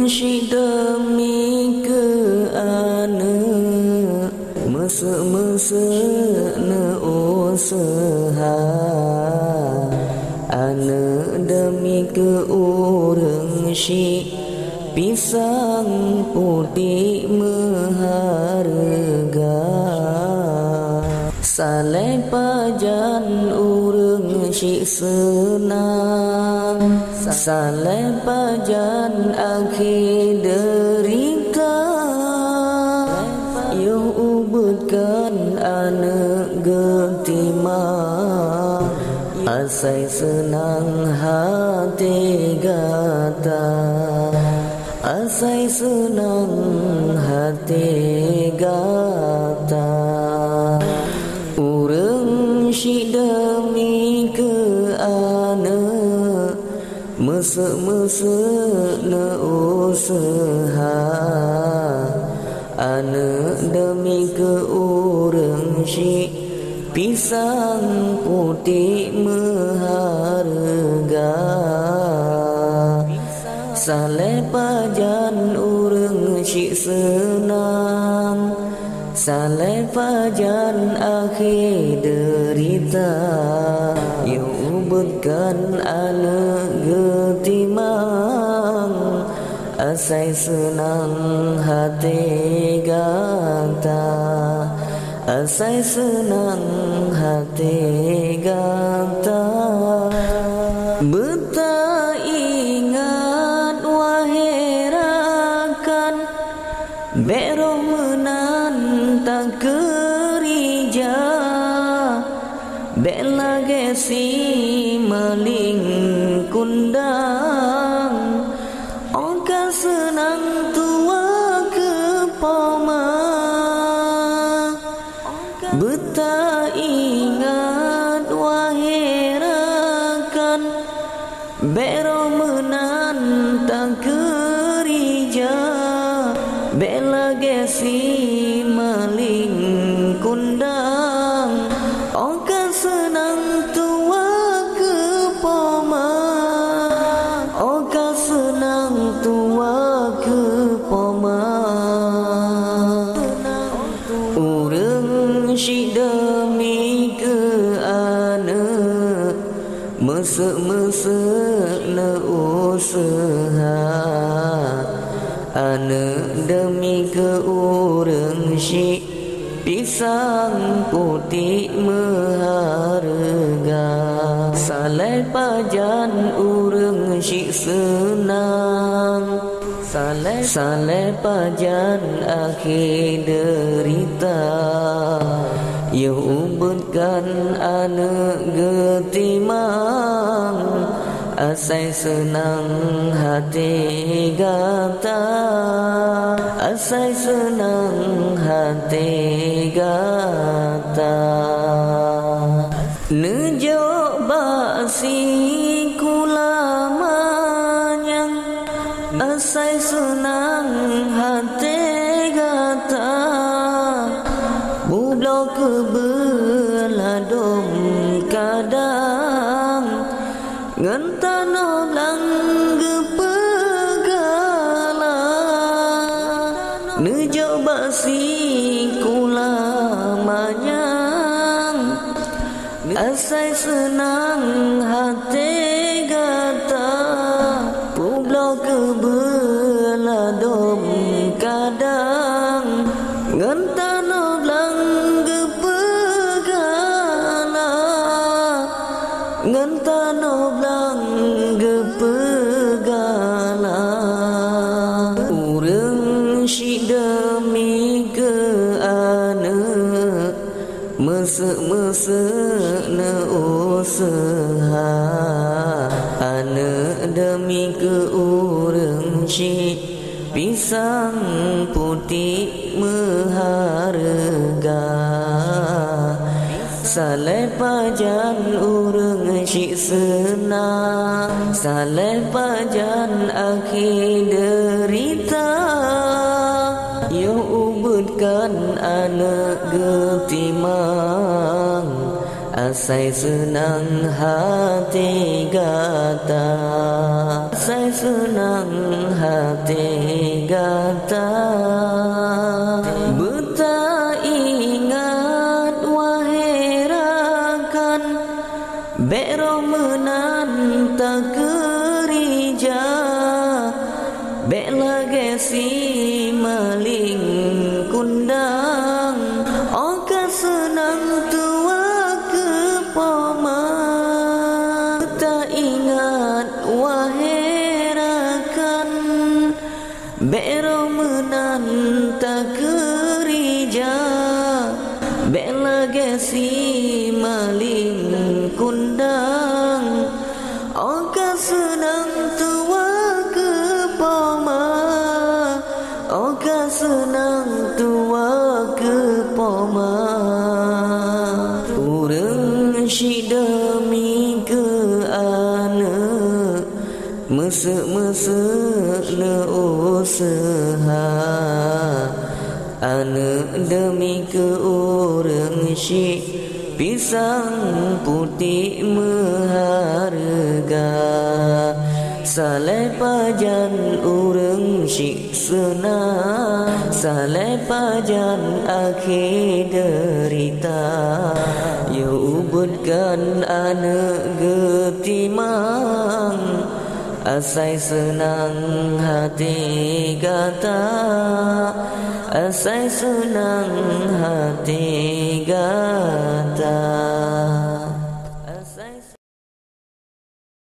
shi demi ke ane mese ne usaha ane demi ke urang shi pisang putih maharga saleh pajan urang shi senang saleh pajan akhir derita yo ubutkan anak getima asai senang hati gata asai senang hati gata urang shi demi ke anak mese ne usaha anak demi ke urang shi pisang putih maharga saleh pajan urang shi senang saleh pajan akhir derita yo ubutkan anak getimang asai senang hati gata asai senang hati gata beta ingat waherakan bero menantang kerja bela gesi maling kundang ongka senang tua ke poma beta ingat waherakan bero menantang kerja bela gesi maling kundang ongka senang tua ke poma ongka senang tua ke poma urang shi demi ke anak mese ne usaha anak demi ke urang shi pisang putih maharga saleh pajan urang shi senang saleh pajan akhir derita yo ubutkan anak getimang asai senang hati gata asai senang hati gata nejo basi kula manyang asai senang hati gata bublok kebeladom kadang ngentano blang gepegala nejo basi kula manyang asai senang hati gata bublok kebeladom kadang ngentano blang gepegala ngentano blang gepegala urang shi demi ke anak mese ne usaha anak demi ke urang shi pisang putih maharga saleh pajan urang shi senang saleh pajan akhir derita yo ubutkan anak getimang asai senang hati gata asai senang hati gata. Beta ingat wahai rakan, bero menan tak kerja, bek lagi si maling kundang. Oka senang tua ke poma. Tak ingat wahai rakan, bero menan tak kerja, bek lagi si maling kundang. Oka senang tua ke poma. Oka senang tua ke poma. Urang si demi ke anak, mesek-mesek le usaha. Anak demi ke urang si pisang putih meharga. Saleh pajan urang syik senang, saleh pajan akhir derita. Ya ubudkan anak getimang, asai senang hati gata, asai senang hati gata.